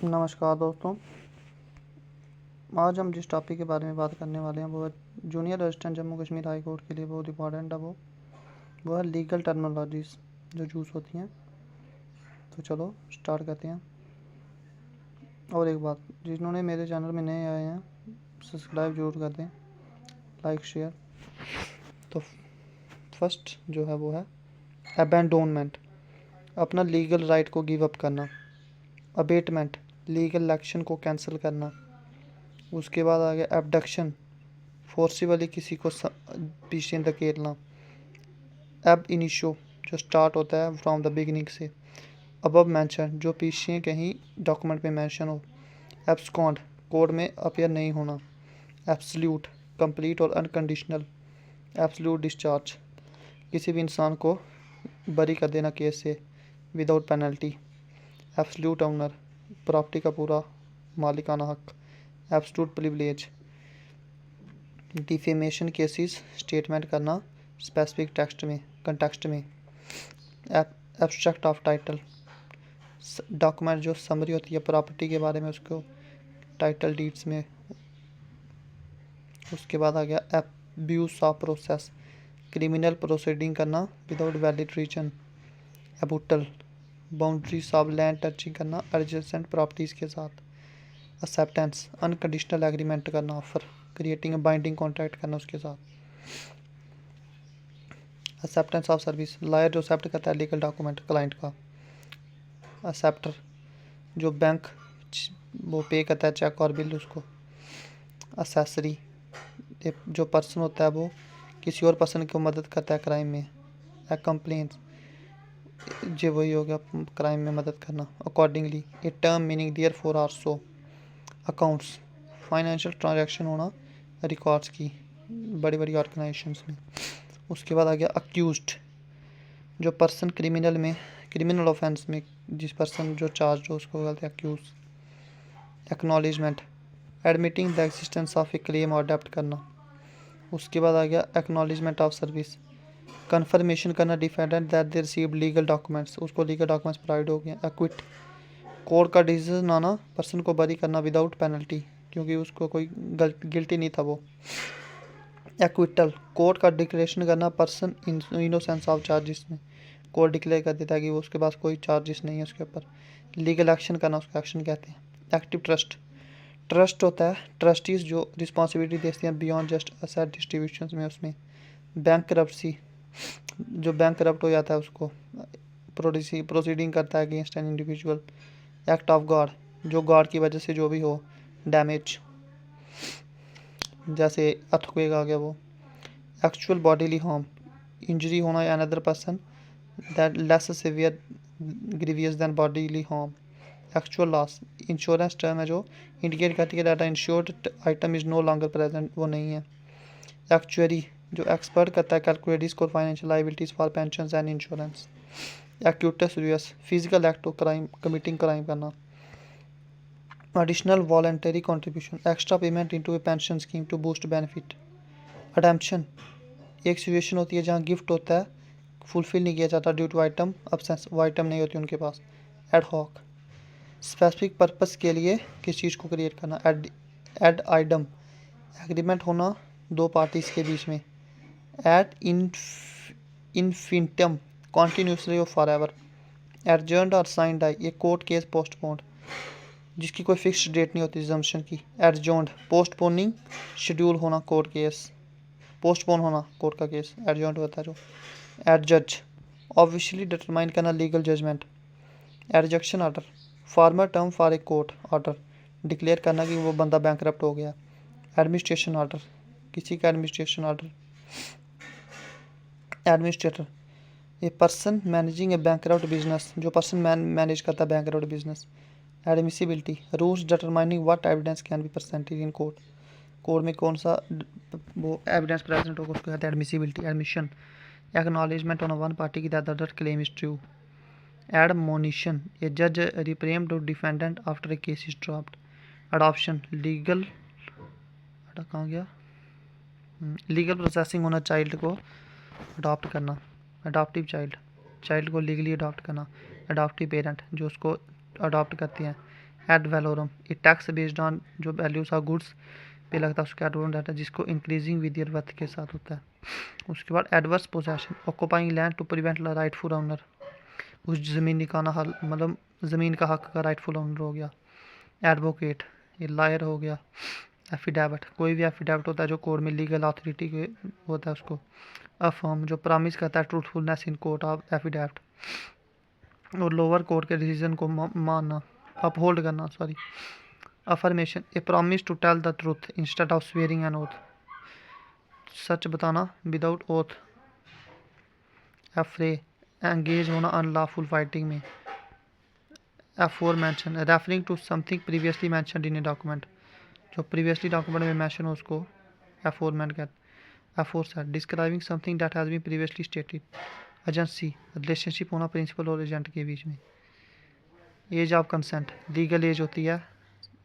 नमस्कार दोस्तों। आज हम जिस टॉपिक के बारे में बात करने वाले हैं वो है junior registrant Jammu Kashmir high court के लिए बहुत इंपॉर्टेंट है। वो है लीगल टर्मिनोलॉजीज़ जो यूज़ होती हैं। तो चलो स्टार्ट करते हैं। और एक बात, जिन्होंने मेरे चैनल में नए आए हैं सब्सक्राइब जरूर कर दें, लाइक शेयर। तो फर्स्ट जो है वो है अबैंडोनमेंट, अपना लीगल राइट को गिव अप करना। अबेटमेंट, लीगल एक्शन को कैंसिल करना। उसके बाद आ गया एबडक्शन, फोर्सिबली किसी को पीछे धकेलना। एब इनिशियो, जो स्टार्ट होता है फ्रॉम द बिगिनिंग से। अबव मेंशन, जो पीछे कहीं डॉक्यूमेंट में मेंशन हो। एब्सकॉन्ड, कोर्ट में अपीयर नहीं होना। एब्सोल्यूट, कंप्लीट और अनकंडीशनल। एब्सोल्यूट डिस्चार्ज, किसी भी इंसान को बरी कर देना केस से without penalty. Absolute honour, property का पूरा मालिकाना हक। एब्सोल्यूट प्रिविलेज, डिफेमेशन केसेस स्टेटमेंट करना स्पेसिफिक टेक्स्ट में कंटेक्स्ट में। एब्स्ट्रैक्ट ऑफ टाइटल, डॉक्यूमेंट जो समरी होती है प्रॉपर्टी के बारे में उसको टाइटल डीड्स में। उसके बाद आ गया abuse of process, criminal proceeding करना without valid reason. Abuttal, boundaries of land touching करना एडजेसेंट प्रॉपर्टीज़ के साथ। एक्सेप्टेंस, अनकंडीशनल एग्रीमेंट करना, ऑफर क्रिएटिंग बाइंडिंग कॉन्ट्रैक्ट करना उसके साथ। एक्सेप्टेंस ऑफ सर्विस, लॉयर जो एक्सेप्ट करता है लीगल डॉक्यूमेंट क्लाइंट का। एक्सेप्टर, जो बैंक वो पे करता है चेक और बिल उसको। असेसरी, जो पर्सन होता है वो किसी और पर्सन को मदद करता है क्राइम में। कंप्लेंट, जो वही हो गया क्राइम में मदद करना। Accordingly, a term meaning therefore are so. Accounts, financial transaction होना रिकॉर्ड्स की बड़ी बड़ी ऑर्गेनाइजेशंस में। उसके बाद आ गया अक्यूज्ड, जो पर्सन क्रिमिनल ऑफेंस में जिस पर्सन जो चार्ज हो उसको बोलते हैं accuse. Acknowledgement, admitting the existence of a claim और डेप्ट करना। उसके बाद आ गया एक्नॉलेजमेंट ऑफ सर्विस, कन्फर्मेशन करना defendant that they received legal documents, उसको लीगल डॉक्यूमेंट्स प्रोवाइड हो गए। एक्विट, कोर्ट का डिसीजन आना पर्सन को बरी करना विदाउट पेनल्टी क्योंकि उसको कोई गिल्टी नहीं था वो। एक्विटल, कोर्ट का डिक्लेरेशन करना पर्सन इनोसेंस ऑफ चार्जेस में, कोर्ट डिक्लेयर कर देता है कि वो उसके पास कोई चार्जेस नहीं है उसके ऊपर। लीगल एक्शन करना उसका एक्शन कहते हैं। एक्टिव ट्रस्ट, ट्रस्ट होता है ट्रस्टीज जो रिस्पॉन्सिबिलिटी देते हैं बियॉन्ड जस्ट असेट डिस्ट्रीब्यूशन में उसमें। बैंक करप्सी, जो बैंक करप्ट हो जाता है उसको प्रोसीडिंग करता है against an individual. Act of God, जो गॉड की वजह से जो भी हो डैमेज, जैसे अर्थक्वेक आ गया वो। एक्चुअल बॉडीली हार्म, इंजरी होना या another person that less severe grievous than bodily harm. Actual loss, insurance term है जो इंडिकेट करती है that insured item is no longer present, वो नहीं है। एक्चुअरी, जो एक्सपर्ट करता है कैलकुलेट रिस्क और financial liabilities for pension and insurance. Actus reus, physical act of crime committing crime करना। Additional voluntary contribution, extra payment into a pension scheme to boost benefit. Ademption, एक situation होती है जहाँ gift होता है fulfil नहीं किया जाता ड्यू टू आइटम अब्सेंस, वो आइटम नहीं होती उनके पास। एड हॉक, स्पेसिफिक पर्पस के लिए किस चीज़ को क्रिएट करना। एड आइडम, एग्रीमेंट होना दो पार्टीज के बीच में। एड इन्फिनिटम, कॉन्टीन्यूसली और फॉर एवर। एडजर्न्ड और साइंड डाई, ये कोर्ट केस पोस्टपोन्ड जिसकी कोई फिक्स्ड डेट नहीं होती रिजम्पशन की। एडजॉन्ड, पोस्टपोनिंग शेड्यूल होना कोर्ट केस, पोस्टपोन होना कोर्ट का केस एडजॉन्ड होता है जो। एडजज, ऑफिशियली डिटरमाइन करना legal judgment. Adjudication order, formal term for a court order, declare करना कि वो बंदा बैंकरप्ट हो गया। एडमिनिस्ट्रेशन ऑर्डर, किसी का administration order. Administrator, a person managing A bankrupt business, जो पर्सन मैनेज करता है bankrupt business. Admissibility, rules determining what evidence can be presented in court, court में कौन सा वो एविडेंस प्रेजेंट होगा उसको कहते हैं admissibility. Admission, acknowledgement on one party की that other claim is true. Admonition, a जज reprimand to defendant after a case is dropped. Adoption, legal कहाँ गया लीगल प्रोसेसिंग होना चाइल्ड को अडॉप्ट करना। अडॉप्टिव चाइल्ड, चाइल्ड को लीगली अडॉप्ट करना। Adoptive parent, जो उसको अडॉप्ट करते हैं। एड वैलोरम ये टैक्स बेस्ड ऑन जो वैल्यूज ऑफ गुड्स पे लगता है उसका एड वैलोरम रहता है, जिसको इंक्रीजिंग विद ईयर वर्थ के साथ होता है। उसके बाद adverse possession occupying land to prevent rightful owner, उस ज़मीन का हल मतलब ज़मीन का हक का राइटफुल ओनर हो गया। एडवोकेट ये लायर हो गया। एफिडेविट कोई भी एफिडेविट होता है जो कोर्ट में लीगल अथॉरिटी के होता है उसको। अफर्म जो प्रॉमिस करता है truthfulness in court of affidavit, और लोअर कोर्ट के डिसीजन को मानना अपहोल्ड करना sorry. Affirmation a promise to tell the truth instead of swearing an oath, सच बताना विदाउट ओथ। एफ्रे एंगेज होना अनलॉफुल फाइटिंग में। Aforementioned referring to something previously mentioned in a document, जो previously document में mention हो उसको aforementioned कहते हैं। Aforesaid describing something that has been previously stated. Agency relationship होना प्रिंसिपल और एजेंट के बीच में। Age of consent legal age होती है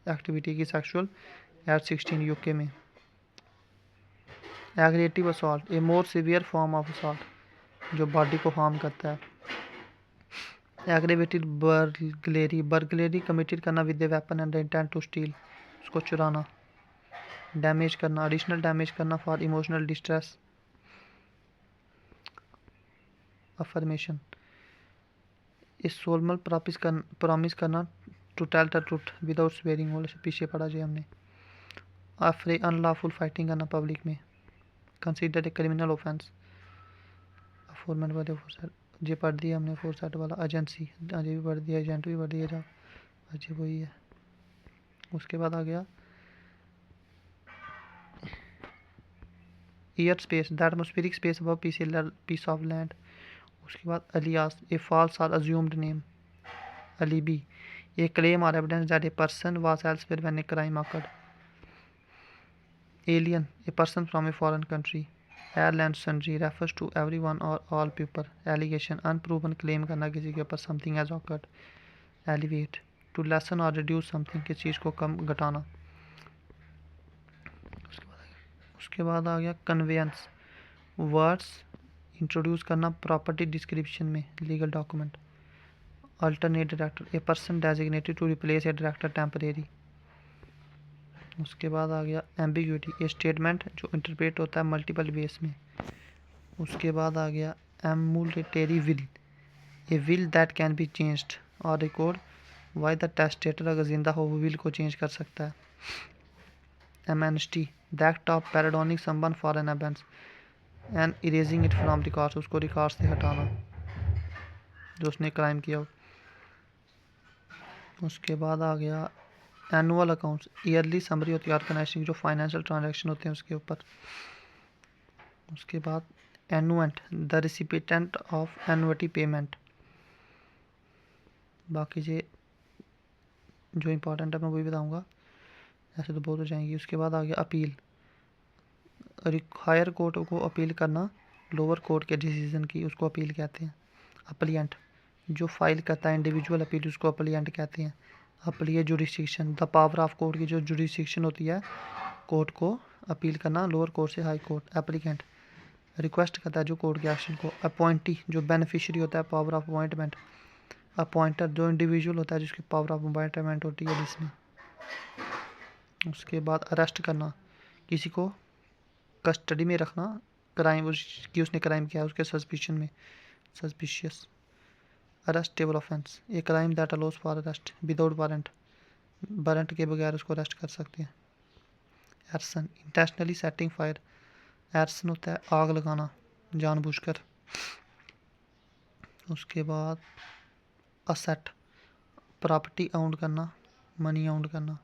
एक्टिविटी की सेक्सुअल एट 16 यूके में। Aggravated assault a more severe form of assault जो बॉडी को हार्म करता है। एग्रेवेटेड बर्गलेरी कमिटेड करना with a weapon and intent to steal, उसको चुराना। डैमेज करना एडिशनल डैमेज करना फॉर इमोशनल डिस्ट्रेस। अफर्मेशन इस सोलमल प्रॉमिस करना to tell the truth without swearing, वो पीछे पड़ा जी हमने। अफ्रे अनलॉफुल फाइटिंग करना पब्लिक में, कंसीडर ए क्रिमिनल ऑफेंस। अफोरमेंट वाले फोरसेट ये पढ़ दिया हमने फोरसेट वाला। एजेंसी अजय भी पढ़ दिया, एजेंट भी पढ़ दिया जा अजय वही है। उसके बाद आ गया air space the atmospheric space above piece of land. उसके बाद अलियास ए फॉल्स और assumed name. Alibi a claim और evidence that a person was elsewhere when a crime occurred. Alien a person from a foreign country. All and sundry refers to everyone और all people. Allegation unproven claim करना किसी के ऊपर something has occurred. Alleviate to lessen और reduce something किसी चीज़ को कम घटाना। उसके बाद आ गया कन्वेंस वर्ड्स इंट्रोड्यूस करना प्रॉपर्टी डिस्क्रिप्शन में legal document. Alternate director a person designated to replace a director temporary. उसके बाद आ गया एम्बिग्यूटी ए स्टेटमेंट जो इंटरप्रेट होता है मल्टीपल वेज में। उसके बाद आ गया ambulatory will a will that can be changed और रिकॉर्ड वाई द टेस्टेटर अगर जिंदा हो वो विल को चेंज कर सकता है। Amnesty the act of pardoning someone for an offence and erasing it from records, उसको रिकॉर्ड से हटाना जो उसने क्राइम किया। उसके बाद आ गया एनुअल अकाउंट्स ईयरली समरी होती है ऑर्गेनाइजिंग जो फाइनेंशियल ट्रांजैक्शन होते हैं उसके ऊपर। उसके बाद एनुएंट द रिसिपिटेंट ऑफ एनुअटी पेमेंट। बाकी ये जो इंपॉर्टेंट है मैं वही बताऊंगा, ऐसे तो बहुत हो जाएंगी। उसके बाद आ गया अपील हायर कोर्ट को अपील करना लोअर कोर्ट के डिसीजन की, उसको अपील कहते हैं। अपलियंट जो फाइल करता है इंडिविजुअल अपील उसको अपलियंट कहते हैं। Appellate jurisdiction the power of court की जो जुरिस्डिक्शन होती है कोर्ट को अपील करना लोअर कोर्ट से हाई कोर्ट। एप्लीकेंट रिक्वेस्ट करता है जो कोर्ट के एक्शन को। अपॉइंटी जो बेनिफिशियरी होता है पावर ऑफ अपॉइंटमेंट। अपॉइंटर जो इंडिविजुअल होता है जिसकी पावर ऑफ अपॉइंटमेंट होती है जिसमें। उसके बाद अरेस्ट करना किसी को कस्टडी में रखना क्राइम उसने क्राइम किया उसके सस्पिशन में suspicious. Arrestable offence a crime that allows for arrest without warrant, warrant के बगैर उसको अरेस्ट कर सकते हैं। Arson intentionally setting fire, arson होता है आग लगाना जानबूझकर। उसके बाद असेट प्रॉपर्टी आउंड करना मनी आउंड करना।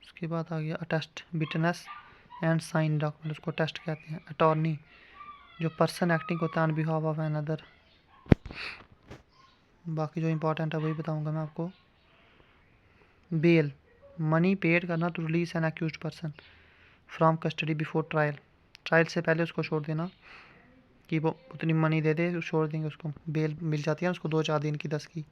उसके बाद आ गया attest witness and sign document, उसको टेस्ट कहते हैं। अटॉर्नी जो पर्सन एक्टिंग होता है on behalf of an other. बाकी जो इंपॉर्टेंट है वही बताऊंगा मैं आपको। बेल मनी पेड करना to release an accused person from custody before trial, trial से पहले उसको छोड़ देना कि वो उतनी मनी दे दे छोड़ देंगे उसको, बेल मिल जाती है उसको 2-4 दिन की 10 की।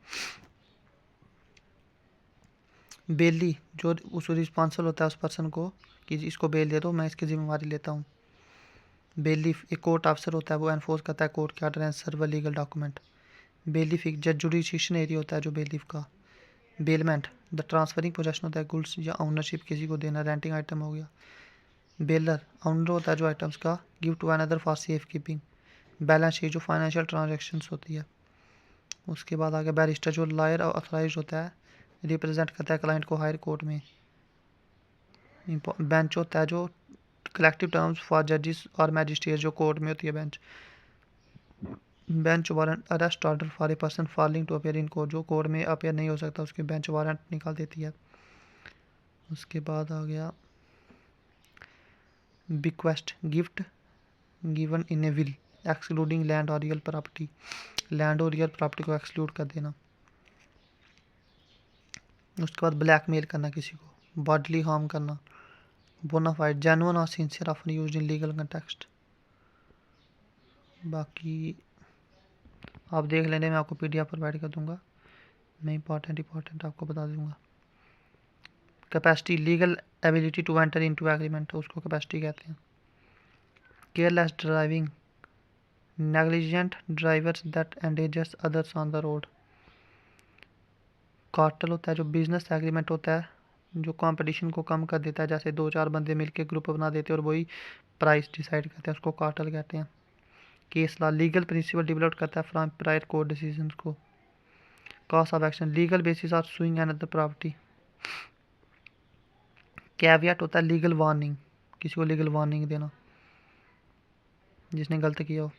बेली जो उस रिस्पॉन्सिबल होता है उस पर्सन को कि इसको बेल दे दो मैं इसकी जिम्मेवारी लेता हूँ। बेलीफ एक कोर्ट ऑफिसर होता है, वो एनफोर्स करता है कोर्ट के order and serve legal document. Bailiff एक जज जुडिशियन एरिया होता है जो बेलीफ का। बेलमेंट द ट्रांसफरिंग पोजेशन होता है गुड्स या ऑनरशिप किसी को देना, रेंटिंग आइटम हो गया। बेलर ऑनर होता है जो आइटम्स का give to another for safe keeping. Balance sheet जो फाइनेंशियल ट्रांजेक्शन्स होती है। उसके बाद आगे बैरिस्टर जो लॉयर ऑथराइज होता है, रिप्रेजेंट करता है क्लाइंट को हायर कोर्ट में। बेंच होता है जो कलेक्टिव टर्म्स फॉर जजेस और मैजिस्ट्रेट जो कोर्ट में होती है bench. Bench warrant arrest order for a person falling to appear in court, जो कोर्ट में अपेयर नहीं हो सकता उसके बेंच वारंट निकाल देती है। उसके बाद आ गया bequest gift given in A will excluding land और रियल प्रॉपर्टी, लैंड और रियल प्रॉपर्टी को एक्सक्लूड कर देना। उसके बाद ब्लैकमेल करना किसी को, बॉडली हार्म करना, बोनाफाइड जेन्युइन और sincere often used in legal context. बाकी आप देख लेने, मैं आपको पीडीएफ प्रोवाइड कर दूंगा, मैं इंपॉर्टेंट आपको बता दूंगा। Capacity legal ability to enter into agreement, उसको कैपेसिटी कहते हैं। Careless driving negligent drivers that endangers others on the road. Cartel होता है जो बिजनेस एग्रीमेंट होता है जो कंपटीशन को कम कर देता है, जैसे दो चार बंदे मिलकर ग्रुप बना देते हैं और वही प्राइस डिसाइड करते हैं, उसको कार्टेल कहते हैं। Case law legal principal develop करता है फ्रॉम प्रायर कोर्ट डिसीजन को। Cause of action legal basis of sewing and other property. Caveat होता है लीगल वार्निंग, किसी को लीगल वार्निंग देना जिसने गलत किया हो।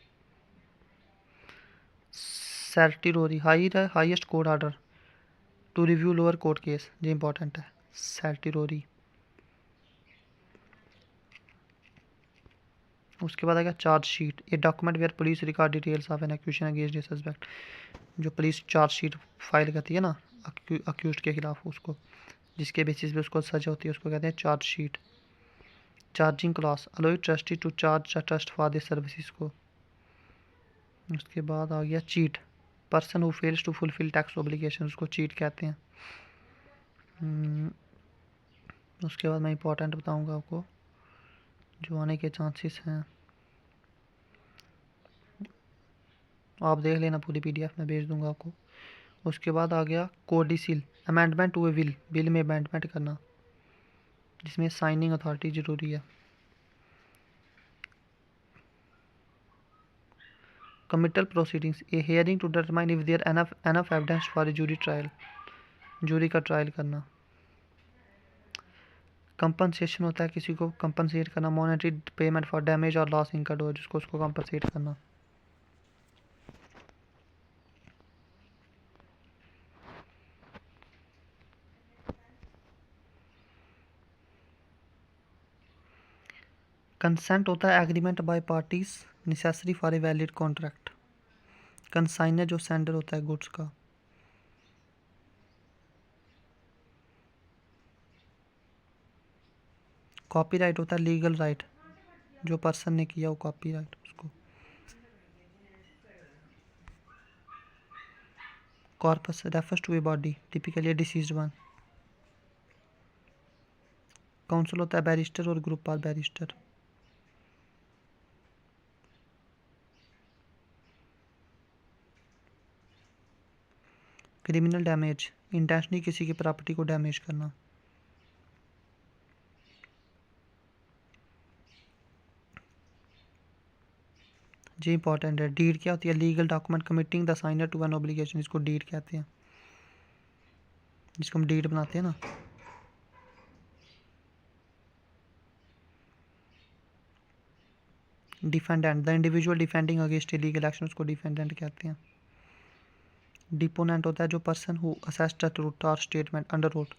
Certiorari highest court order to review lower court case, ये इंपॉर्टेंट है। सर्टिरोरी। उसके बाद आ गया charge sheet, a document where police record details of an accusation against a suspect, जो पुलिस चार्ज शीट फाइल करती है ना अक्यूज्ड के खिलाफ, उसको जिसके बेसिस पे उसको सजा होती है उसको कहते हैं charge sheet. Charging clause allows trustee to charge trust for the services को। उसके बाद आ गया cheat, person who fails to fulfil tax obligation, उसको चीट कहते हैं। उसके बाद मैं इंपॉर्टेंट बताऊंगा आपको जो आने के चांसेस हैं, आप देख लेना, पूरी पीडीएफ में भेज दूंगा आपको। उसके बाद आ गया codicil amendment to a will, bill में अमेंडमेंट करना जिसमें साइनिंग अथॉरिटी ज़रूरी है। Committal proceedings a hearing to determine if there enough evidence for a jury trial, jury का ट्रायल करना। कंपनसेशन होता है किसी को कंपनसेट करना, मॉनेटरी पेमेंट फॉर डैमेज और लॉस इनकर्ड हो जिसको उसको कंपनसेट करना। कंसेंट होता है agreement by parties necessary for a valid contract. Consignor जो सेंडर होता है गुड्स का। कॉपीराइट होता है लीगल राइट, जो पर्सन ने किया वो कॉपीराइट उसको। Corpus refers to a body typically a deceased one. Council होता है बैरिस्टर और group of barrister. Criminal damage intentionally किसी की प्रॉपर्टी को डैमेज करना। जी इंपॉर्टेंट है। डीड क्या होती है legal document committing the signer to an obligation, इसको डीड कहते हैं, जिसको हम डीड बनाते हैं ना। Defendant the individual defending against legal action, उसको डिफेंडेंट कहते हैं। डिपोनेंट होता है जो पर्सन हु असेस द ट्रूथ और स्टेटमेंट अंडर ओथ,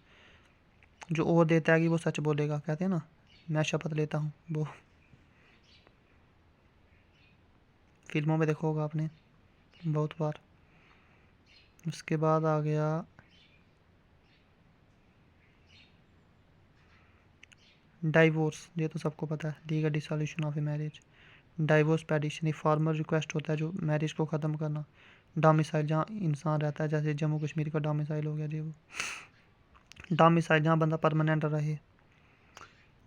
जो ओवर देता है कि वो सच बोलेगा, कहते हैं ना मैं शपथ लेता हूँ, वो फिल्मों में देखा होगा आपने बहुत बार। उसके बाद आ गया डाइवोर्स, ये तो सबको पता है, legal dissolution of a marriage. Divorce petition formal request होता है जो मैरिज को ख़त्म करना। डोमिसाइल जहाँ इंसान रहता है, जैसे जम्मू कश्मीर का डोमिसाइल हो गया जी, वो डोमिसाइल जहाँ बंदा परमानेंट रहे।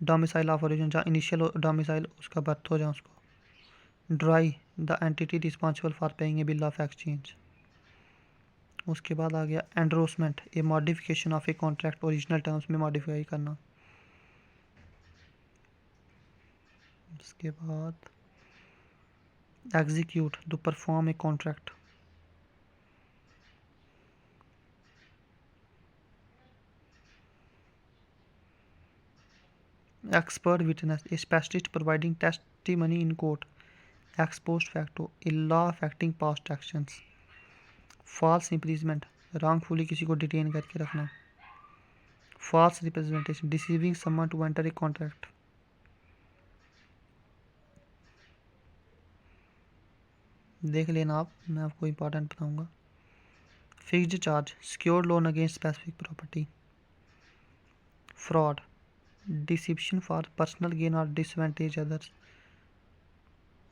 डोमिसाइल ऑफ ओरिजिन जहाँ इनिशियल डोमिसाइल उसका बर्थ हो जाए उसको। Drawee the entity responsible for paying a bill of exchange. उसके बाद आ गया endorsement, a modification of a contract, original terms में मॉडिफाई करना। उसके बाद execute, to perform a contract. Expert witness, a specialist providing testimony in court, ex post facto, a law affecting past actions. False imprisonment, wrongfully किसी को detain करके रखना। False representation, deceiving someone to enter a contract. देख लेना आप, मैं आपको important बताऊंगा। Fixed charge, secured loan against specific property. Fraud, deception for personal gain और डिसएडवांटेज अदर्स।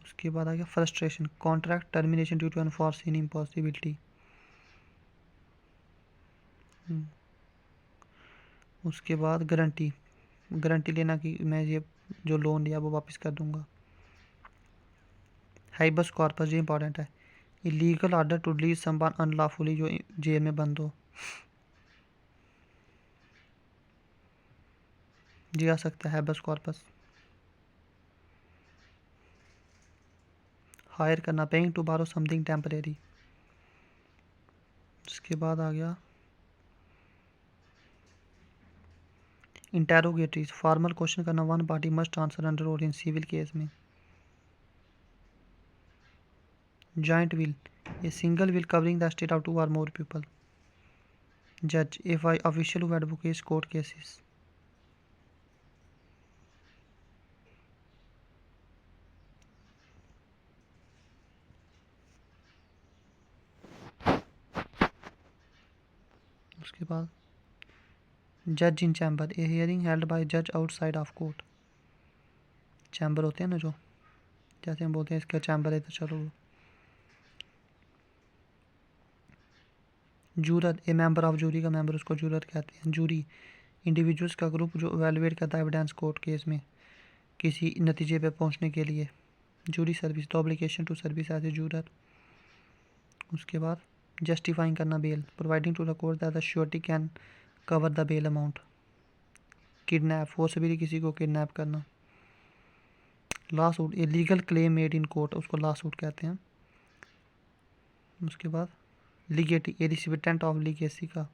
उसके बाद आ गया frustration, contract termination due to unforeseen impossibility. उसके बाद गारंटी, गारंटी लेना कि मैं ये जो लोन लिया वो वापस कर दूंगा। हाइबस कॉर्पस, ये इंपॉर्टेंट है, illegal order to release someone unlawfully, जो जेल में बंद हो, ये आ सकता है हाइबस कॉर्पस। हायर करना, paying to borrow something temporary. उसके बाद आ गया इंटेरोगेटरीज, फॉर्मल क्वेश्चन करना, one party must answer under और इन सिविल केस में। Joint will, a single will covering the state of two or more people. जज, a official who advocates court cases. उसके बाद जज इन chamber, A hearing held by जज outside of court. Chamber होते हैं ना जो, जैसे हम बोलते हैं इसका चैम्बर है तो चलो। Juror, a member of jury का मेंबर, उसको जूरर कहते हैं। जूरी, इंडिविजुअल्स का ग्रुप जो एवेलुएट करता है एविडेंस कोर्ट केस में किसी नतीजे पे पहुंचने के लिए। Jury service, the obligation to service as a juror. उसके बाद जस्टिफाइंग करना bail, providing to the court that the surety can cover the bail amount. Kidnap, forcibly किसी को किडनैप करना। Lawsuit, a legal claim made in court, उसको lawsuit कहते हैं। उसके बाद लीगेटी, ए रिसिपिटेंट ऑफ लीगेसी का।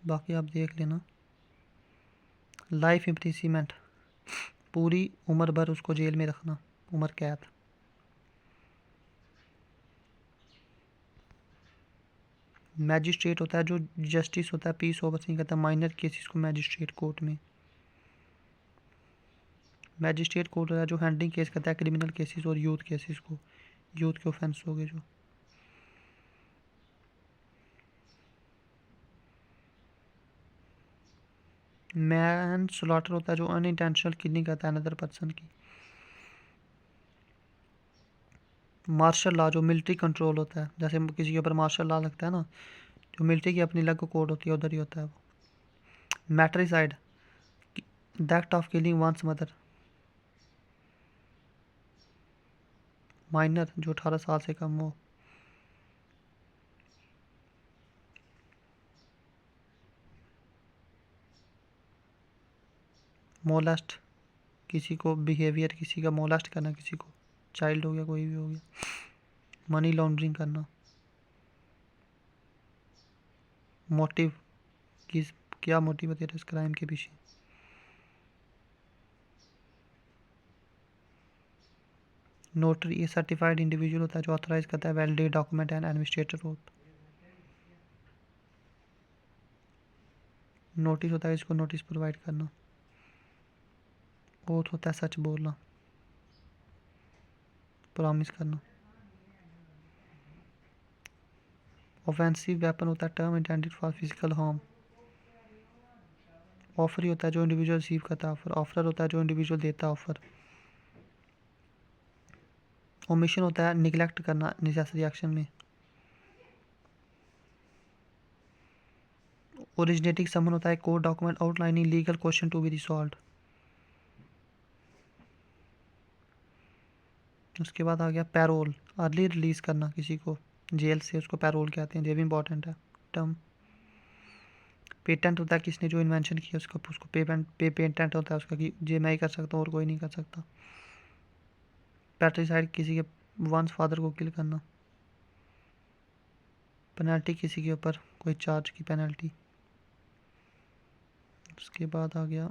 बाकी आप देख लेना। लाइफ इम्प्रिजनमेंट, पूरी उम्र भर उसको जेल में रखना, उम्र कैद। मैजिस्ट्रेट होता है जो जस्टिस होता है, पीस ओवरसीइंग करता है माइनर केसेस को मैजिस्ट्रेट कोर्ट में। मैजिस्ट्रेट कोर्ट होता है जो हैंडलिंग केस करता है क्रिमिनल केसेस और यूथ केसेस को, यूथ के ऑफेंस हो गए जो। मैन स्लॉटर होता है जो अनइंटेंशनल किलिंग करता है अनदर पर्सन की। मार्शल लॉ, जो मिलिट्री कंट्रोल होता है, जैसे किसी के ऊपर मार्शल लॉ लगता है ना, जो मिलिट्री की अपनी अलग कोड होती है उधर ही होता है वो। Matricide, the act of killing one's mother. Minor, जो 18 साल से कम हो। मोलेस्ट, किसी को बिहेवियर किसी का मोलेस्ट करना, किसी को, चाइल्ड हो गया कोई भी हो गया। मनी लॉन्ड्रिंग करना। मोटिव, किस क्या मोटिव है तेरा इस क्राइम के पीछे। नोटरी, ये सर्टिफाइड इंडिविजुअल होता है जो ऑथराइज करता है वैलिडेट डॉक्यूमेंट एंड एडमिनिस्ट्रेटर हो। नोटिस होता है इसको नोटिस प्रोवाइड करना। ओथ होता है सच बोलना, प्रॉमिस करना। ऑफेंसिव वेपन होता है term intended for physical harm. Offer ही होता है जो इंडिविजुअल रिसीव करता है ऑफर। ऑफर होता है जो इंडिविजुअल देता है ऑफर। ओमिशन होता है निगलेक्ट करना नेसेसरी एक्शन में। ओरिजिनेटिंग समन होता है court document outlining legal question to be resolved. उसके बाद आ गया पैरोल, अर्ली रिलीज करना किसी को जेल से, उसको पैरोल कहते हैं, ये भी इंपॉर्टेंट है टर्म। पेटेंट होता है किसने जो इन्वेंशन किया उसको पेटेंट होता है उसका कि ये मैं ही कर सकता हूँ और कोई नहीं कर सकता। पैट्रिसाइड किसी के वंस फादर को किल करना। पेनल्टी किसी के ऊपर कोई चार्ज की पेनल्टी। उसके बाद आ गया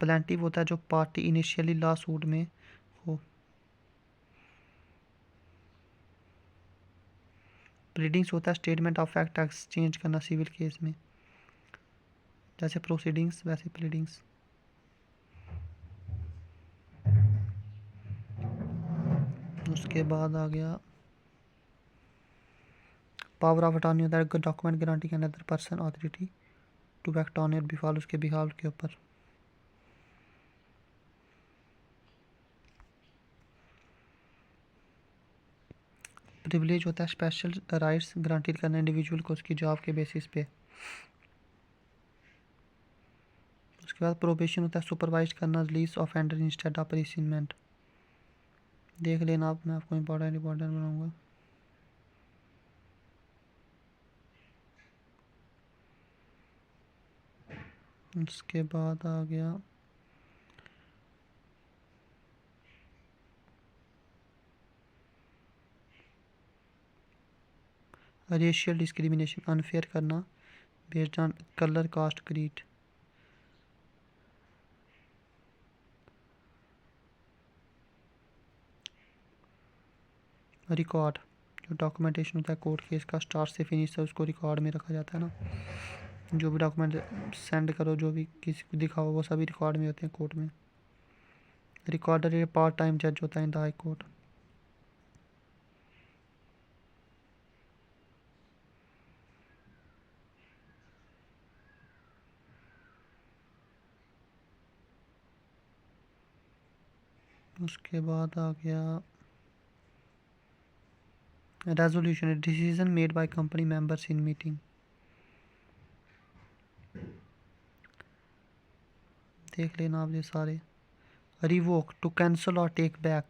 प्लेंटिव होता है जो पार्टी इनिशियली लॉ सूट में हो। प्लीडिंग्स होता है स्टेटमेंट ऑफ फैक्ट एक्सचेंज करना सिविल केस में, जैसे प्रोसीडिंग्स वैसे प्लीडिंग्स। उसके बाद आ गया पावर ऑफ अटॉर्नी होता है डॉक्यूमेंट गारंटी के another person authority to act on your behalf, उसके बिहाफ के ऊपर। प्रिविलेज होता है स्पेशल राइट्स गारंटीड करना इंडिविजुअल को उसकी जॉब के बेसिस पे। उसके बाद प्रोबेशन होता है सुपरवाइज करना रिलीज ऑफेंडर इंस्टेड ऑफ रिसीनमेंट। देख लेना आप, मैं आपको इंपॉर्टेंट बनाऊंगा। उसके बाद आ गया रेशियल डिस्क्रिमिनेशन, अनफेयर करना based on colour caste creed. Record जो डॉक्यूमेंटेशन होता है कोर्ट केस का स्टार्ट से फिनिश से उसको रिकॉर्ड में रखा जाता है ना। जो भी डॉक्यूमेंट सेंड करो, जो भी किसी को दिखाओ, वो सभी रिकॉर्ड में होते हैं कोर्ट में। रिकॉर्डर ये पार्ट टाइम जज होता है इन द हाई कोर्ट। उसके बाद आ गया resolution, decision made by company members in meeting. देख लेना आप ये सारे। रिवोक टू कैंसल और टेक बैक।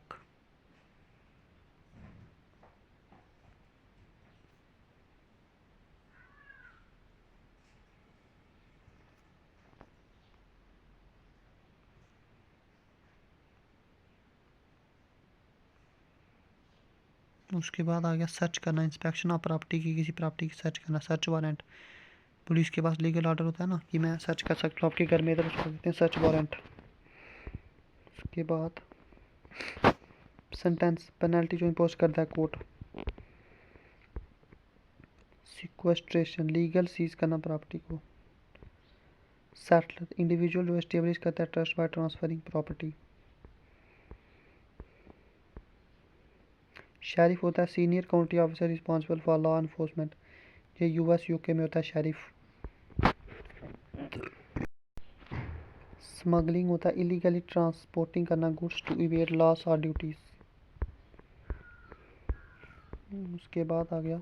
उसके बाद आ गया सर्च करना, इंस्पेक्शन ऑफ प्रॉपर्टी की, किसी प्रॉपर्टी की सर्च करना, सर्च वारंट। पुलिस के पास लीगल ऑर्डर होता है ना कि मैं सर्च कर सकता हूँ आपके घर में, इधर उसको कहते हैं सर्च वारंट। उसके बाद सेंटेंस, पेनल्टी जो इम्पोज करता है कोर्ट। सिक्वेस्ट्रेशन, लीगल सीज करना प्रॉपर्टी को। सेटलर, इंडिविजुअल जो एस्टेब्लिश करता है trust bye transferring property. Sheriff होता है senior county officer responsible for law enforcement, ये यूएस यूके में होता है शेरिफ। स्मगलिंग होता है इलीगली ट्रांसपोर्टिंग करना गुड्स टू इवेड लॉस और ड्यूटीज। उसके बाद आ गया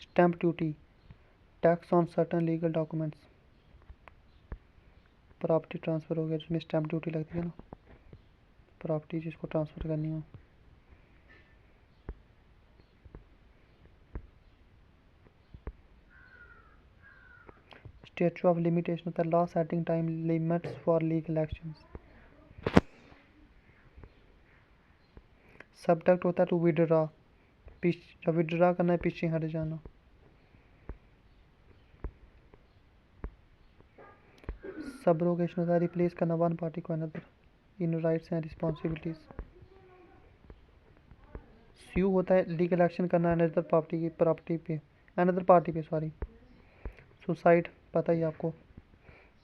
stamp duty, tax on certain legal documents. Property transfer हो गया जिसमें स्टैंप ड्यूटी लगती है ना, प्रॉपर्टी जिसको ट्रांसफ़र करनी हो। स्टैच्यू ऑफ लिमिटेशन होता है law setting time limits for legal actions. Subject होता है टू विड्रॉ, जब विड्रॉ करना है पीछे हट जाना। सबरोगेशन होता है रिप्लेस करना वन पार्टी को another in rights and responsibilities. Sue होता है लीगल एक्शन करना अनदर पार्टी पे सॉरी। सुसाइड पता ही आपको,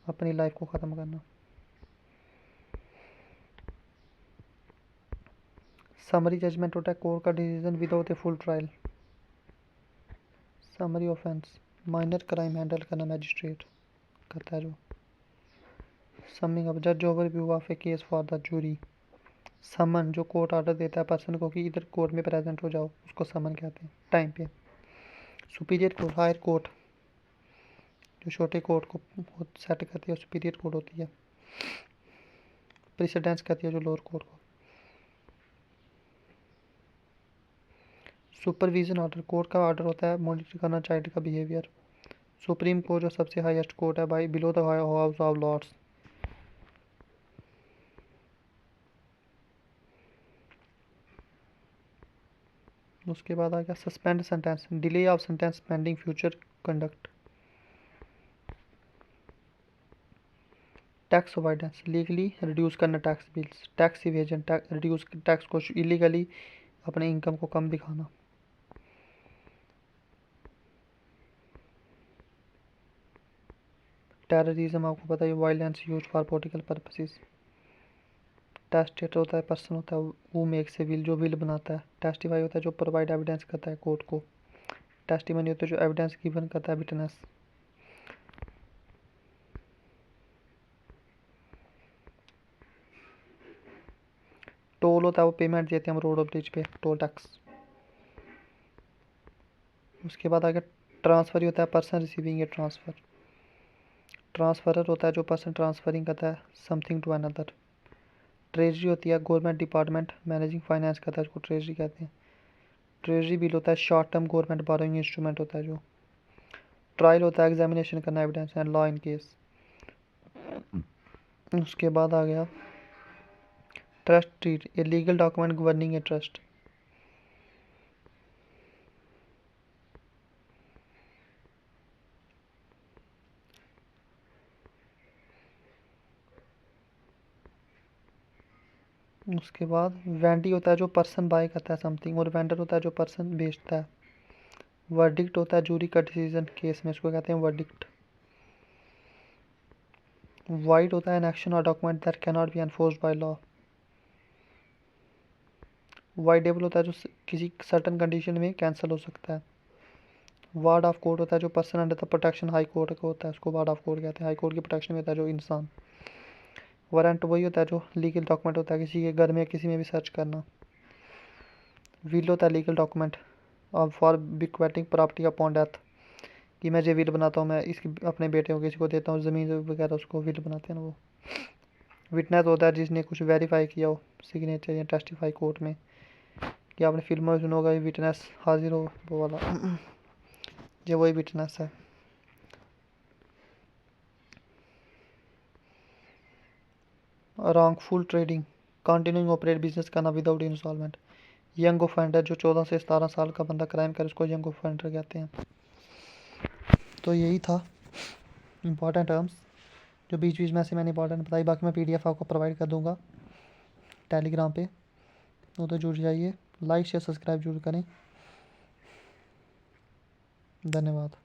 अपनी लाइफ को ख़त्म करना। समरी जजमेंट होता है कोर्ट का decision without a full trial. Summary offence, minor crime handle करना मैजिस्ट्रेट करता है जो। समिंग अप, जज overview of a case for the jury. Summons जो कोर्ट ऑर्डर देता है पर्सन को कि इधर कोर्ट में प्रेजेंट हो जाओ, उसको समन कहते हैं टाइम पे। सुपीरियर कोर्ट, हायर कोर्ट जो छोटे कोर्ट को सेट करती है सुपीरियर कोर्ट होती है। प्रेसिडेंस कहती है जो लोअर कोर्ट को। सुपरविजन ऑर्डर, कोर्ट का ऑर्डर होता है मॉनिटर करना चाइल्ड का बिहेवियर। सुप्रीम कोर्ट जो सबसे हाईएस्ट कोर्ट है by below the House of Lords. उसके बाद आ गया suspend sentence, delay of sentence pending future conduct. Tax avoidance, legally reduce करना tax bills. Tax evasion, reduce tax को इलीगली अपने इनकम को कम दिखाना। टेररिज्म आपको पता है violence use for political purposes. Testate होता है पर्सन होता है वो मेक्स ए विल जो विल बनाता है। टेस्टिफाई होता है जो प्रोवाइड एविडेंस करता है कोर्ट को। टेस्टिमनी होता है जो एविडेंस गिवन करता है विटनेस। टोल होता है वो पेमेंट देते हैं हम रोड और ब्रिज पे, टोल टैक्स। उसके बाद आगे ट्रांसफर होता है पर्सन रिसीविंग ए ट्रांसफ़र। ट्रांसफरर होता है जो पर्सन ट्रांसफरिंग करता है समथिंग टू अनदर। ट्रेजरी होती है गवर्नमेंट डिपार्टमेंट मैनेजिंग फाइनेंस करता है उसको ट्रेजरी कहते हैं। ट्रेजरी बिल होता है short term government borrowing instrument होता है जो। ट्रायल होता है एग्जामिनेशन करना evidence and law in case. उसके बाद आ गया trust deed, a legal document governing a trust. उसके बाद वेंडी होता है जो पर्सन बाय करता है समथिंग और वेंडर होता है जो पर्सन बेचता है। वर्डिक्ट होता है जूरी का डिसीजन केस में, इसको कहते हैं वर्डिक्ट। वाइड होता है एन एक्शन और document that can not be enforced by law. Voidable होता है जो किसी सर्टन कंडीशन में कैंसिल हो सकता है। वार्ड ऑफ कोर्ट होता है जो person under the protection high court का होता है, उसको वार्ड ऑफ कोर्ट कहते हैं। हाई कोर्ट की प्रोटेक्शन में होता है जो इंसान। वारंट वही होता है जो लीगल डॉक्यूमेंट होता है किसी के घर में किसी में भी सर्च करना। विल होता है लीगल डॉक्यूमेंट और फॉर बिक्वेटिंग प्रॉपर्टी अपॉन डेथ, कि मैं जो विल बनाता हूँ मैं इसकी अपने बेटे को किसी को देता हूँ ज़मीन वगैरह, उसको विल बनाते हैं ना वो। विटनेस होता है जिसने कुछ वेरीफाई किया हो सिग्नेचर या टेस्टिफाई कोर्ट में, कि आपने फिल्मों में सुना होगा विटनेस हाजिर हो वो वाला, ये वही विटनेस है। Wrongful trading, continuing operate business करना विदाउट इंस्टॉलमेंट। यंग ऑफेंडर जो 14 से 17 साल का बंदा क्राइम करे उसको यंग ऑफेंडर कहते हैं। तो यही था इंपॉर्टेंट टर्म्स जो बीच बीच में से मैंने इंपॉर्टेंट बताई। बाकी मैं पीडीएफ आपको प्रोवाइड कर दूंगा टेलीग्राम पे, तो जुड़ जाइए। लाइक शेयर सब्सक्राइब जरूर करें। धन्यवाद।